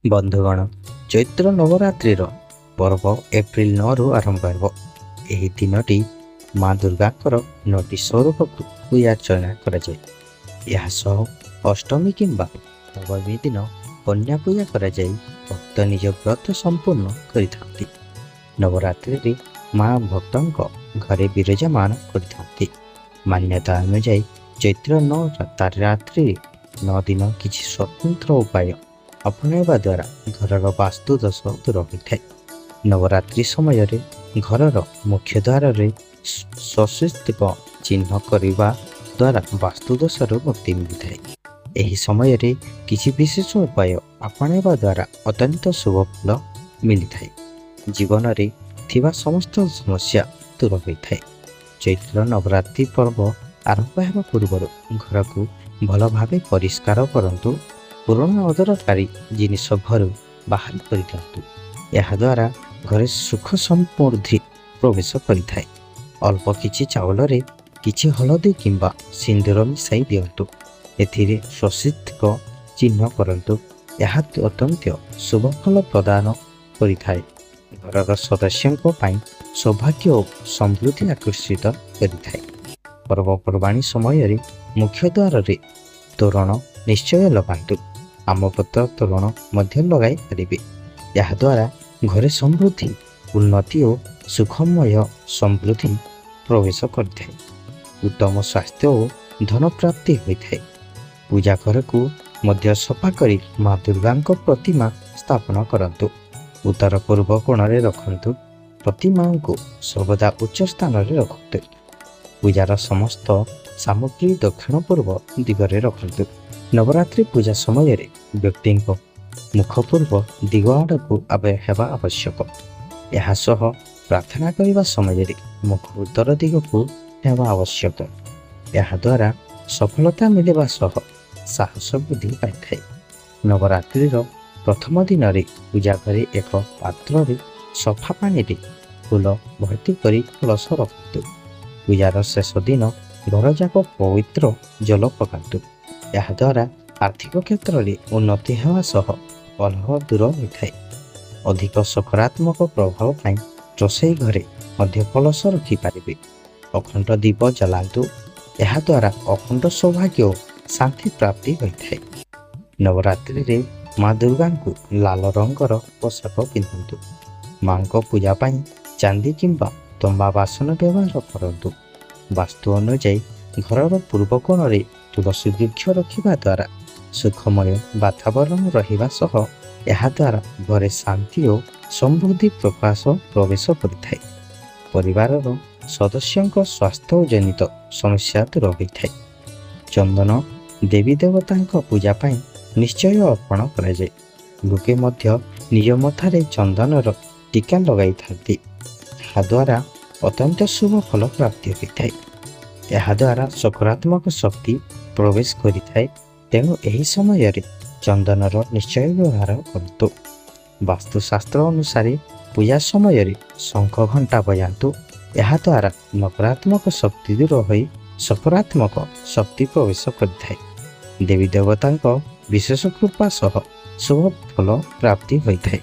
ବନ୍ଧୁଗଣ, ଚୈତ୍ର ନବରାତ୍ରିର ପର୍ବ ଏପ୍ରିଲ 9ରୁ ଆରମ୍ଭ ହେବ। ଏହି ଦିନଟି ମା ଦୁର୍ଗାଙ୍କର 9ଟି ସ୍ୱରୂପକୁ ପୂଜାର୍ଚ୍ଚନା କରାଯାଏ। ଏହା ସହ ଅଷ୍ଟମୀ କିମ୍ବା ନବମୀ ଦିନ କନ୍ୟା ପୂଜା କରାଯାଇ ଭକ୍ତ ନିଜ ବ୍ରତ ସମ୍ପୂର୍ଣ୍ଣ କରିଥାନ୍ତି। ନବରାତ୍ରିରେ ମା ଭକ୍ତଙ୍କ ଘରେ ବିରାଜମାନ କରିଥାନ୍ତି। ମାନ୍ୟତା ଅନୁଯାୟୀ ଚୈତ୍ର 9 ରାତ୍ରିରେ 9 ଦିନ କିଛି ସ୍ୱତନ୍ତ୍ର ଉପାୟ ଅପଣାଇବା ଦ୍ୱାରା ଘରର ବାସ୍ତୁ ଦୋଷ ଦୂର ହୋଇଥାଏ। ନବରାତ୍ରି ସମୟରେ ଘରର ମୁଖ୍ୟ ଦ୍ୱାରରେ ସ୍ୱସ୍ତିକ ଚିହ୍ନ କରିବା ଦ୍ୱାରା ବାସ୍ତୁ ଦୋଷରୁ ମୁକ୍ତି ମିଳିଥାଏ। ଏହି ସମୟରେ କିଛି ବିଶେଷ ଉପାୟ ଆପଣାଇବା ଦ୍ୱାରା ଅତ୍ୟନ୍ତ ଶୁଭ ଫଳ ମିଳିଥାଏ। ଜୀବନରେ ଥିବା ସମସ୍ତ ସମସ୍ୟା ଦୂର ହୋଇଥାଏ। ଚୈତ୍ର ନବରାତ୍ରି ପର୍ବ ଆରମ୍ଭ ହେବା ପୂର୍ବରୁ ଘରକୁ ଭଲ ଭାବେ ପରିଷ୍କାର କରନ୍ତୁ। ପୁରୁଣା ଅଦରକାରୀ ଜିନିଷ ଘରୁ ବାହାର କରିଦିଅନ୍ତୁ। ଏହାଦ୍ୱାରା ଘରେ ସୁଖ ସମୃଦ୍ଧି ପ୍ରବେଶ କରିଥାଏ। ଅଳ୍ପ କିଛି ଚାଉଳରେ କିଛି ହଳଦୀ କିମ୍ବା ସିନ୍ଦୁର ମିଶାଇ ଦିଅନ୍ତୁ। ଏଥିରେ ସ୍ୱସ୍ତିକ ଚିହ୍ନ କରନ୍ତୁ। ଏହା ଅତ୍ୟନ୍ତ ଶୁଭ ଫଳ ପ୍ରଦାନ କରିଥାଏ। ଘରର ସଦସ୍ୟଙ୍କ ପାଇଁ ସୌଭାଗ୍ୟ ଓ ସମୃଦ୍ଧି ଆକର୍ଷିତ କରିଥାଏ। ପର୍ବପର୍ବାଣୀ ସମୟରେ ମୁଖ୍ୟ ଦ୍ୱାରରେ ତୋରଣ ନିଶ୍ଚୟ ଲଗାନ୍ତୁ। ଆମ୍ବପତ୍ର ତୋରଣ ମଧ୍ୟ ଲଗାଇ ପାରିବେ। ଏହାଦ୍ୱାରା ଘରେ ସମୃଦ୍ଧି, ଉନ୍ନତି ଓ ସୁଖମୟ ସମୃଦ୍ଧି ପ୍ରବେଶ କରିଥାଏ। ଉତ୍ତମ ସ୍ୱାସ୍ଥ୍ୟ ଓ ଧନ ପ୍ରାପ୍ତି ହୋଇଥାଏ। ପୂଜା ଘରକୁ ମଧ୍ୟ ସଫା କରି ମା ଦୁର୍ଗାଙ୍କ ପ୍ରତିମା ସ୍ଥାପନ କରନ୍ତୁ। ଉତ୍ତର ପୂର୍ବ କୋଣରେ ରଖନ୍ତୁ। ପ୍ରତିମାଙ୍କୁ ସର୍ବଦା ଉଚ୍ଚ ସ୍ଥାନରେ ରଖନ୍ତୁ। ପୂଜାର ସମସ୍ତ ସାମଗ୍ରୀ ଦକ୍ଷିଣ ପୂର୍ବ ଦିଗରେ ରଖନ୍ତୁ। ନବରାତ୍ରି ପୂଜା ସମୟରେ ବ୍ୟକ୍ତିଙ୍କ ମୁଖ ପୂର୍ବ ଦିଗ ଆଡ଼କୁ ହେବା ଆବଶ୍ୟକ। ଏହା ସହ ପ୍ରାର୍ଥନା କରିବା ସମୟରେ ମୁଖ ଉତ୍ତର ଦିଗକୁ ହେବା ଆବଶ୍ୟକ। ଏହାଦ୍ୱାରା ସଫଳତା ମିଳିବା ସହ ସାହସ ବୃଦ୍ଧି ପାଇଥାଏ। ନବରାତ୍ରିର ପ୍ରଥମ ଦିନରେ ପୂଜା ଘରେ ଏକ ପାତ୍ରରେ ସଫା ପାଣିରେ ଫୁଲ ଭର୍ତ୍ତି କରି କଳସ ରଖନ୍ତୁ। ପୂଜାର ଶେଷ ଦିନ ଘରଯାକ ପବିତ୍ର ଜଳ ପକାନ୍ତୁ। ଏହାଦ୍ୱାରା ଆର୍ଥିକ କ୍ଷେତ୍ରରେ ଉନ୍ନତି ହେବା ସହ କଲହ ଦୂର ହୋଇଥାଏ। ଅଧିକ ସକାରାତ୍ମକ ପ୍ରଭାବ ପାଇଁ ରୋଷେଇ ଘରେ ମଧ୍ୟ କଳସ ରଖିପାରିବେ। ଅଖଣ୍ଡ ଦୀପ ଜଳାନ୍ତୁ। ଏହାଦ୍ୱାରା ଅଖଣ୍ଡ ସୌଭାଗ୍ୟ ଓ ଶାନ୍ତି ପ୍ରାପ୍ତି ହୋଇଥାଏ। ନବରାତ୍ରିରେ ମା ଦୁର୍ଗାଙ୍କୁ ଲାଲ ରଙ୍ଗର ପୋଷାକ ପିନ୍ଧନ୍ତୁ। ମାଙ୍କ ପୂଜା ପାଇଁ ଚାନ୍ଦି କିମ୍ବା ତମ୍ବା ବାସନ ବ୍ୟବହାର କରନ୍ତୁ। ବାସ୍ତୁ ଅନୁଯାୟୀ ଘରର ପୂର୍ବ କୋଣରେ ତୁଳସୀ ବୃକ୍ଷ ରଖିବା ଦ୍ୱାରା ସୁଖମୟ ବାତାବରଣ ରହିବା ସହ ଏହାଦ୍ୱାରା ଘରେ ଶାନ୍ତି ଓ ସମୃଦ୍ଧି ପ୍ରବେଶ କରିଥାଏ। ପରିବାରର ସଦସ୍ୟଙ୍କ ସ୍ୱାସ୍ଥ୍ୟ ଜନିତ ସମସ୍ୟା ଦୂର ହୋଇଥାଏ। ଚନ୍ଦନ ଦେବୀ ଦେବତାଙ୍କ ପୂଜା ପାଇଁ ନିଶ୍ଚୟ ଅର୍ପଣ କରାଯାଏ। ଲୋକେ ମଧ୍ୟ ନିଜ ମଥାରେ ଚନ୍ଦନର ଟୀକା ଲଗାଇଥାନ୍ତି। ଏହାଦ୍ୱାରା ଅତ୍ୟନ୍ତ ଶୁଭ ଫଳ ପ୍ରାପ୍ତି ହୋଇଥାଏ। ଏହାଦ୍ୱାରା ସକାରାତ୍ମକ ଶକ୍ତି ପ୍ରବେଶ କରିଥାଏ। ତେଣୁ ଏହି ସମୟରେ ଚନ୍ଦନର ନିଶ୍ଚୟ ବ୍ୟବହାର କରନ୍ତୁ। ବାସ୍ତୁଶାସ୍ତ୍ର ଅନୁସାରେ ପୂଜା ସମୟରେ ଶଙ୍ଖ ଘଣ୍ଟା ବଜାନ୍ତୁ। ଏହାଦ୍ୱାରା ନକାରାତ୍ମକ ଶକ୍ତି ଦୂର ହୋଇ ସକାରାତ୍ମକ ଶକ୍ତି ପ୍ରବେଶ କରିଥାଏ। ଦେବୀ ଦେବତାଙ୍କ ବିଶେଷ କୃପା ସହ ଶୁଭ ଫଳ ପ୍ରାପ୍ତି ହୋଇଥାଏ।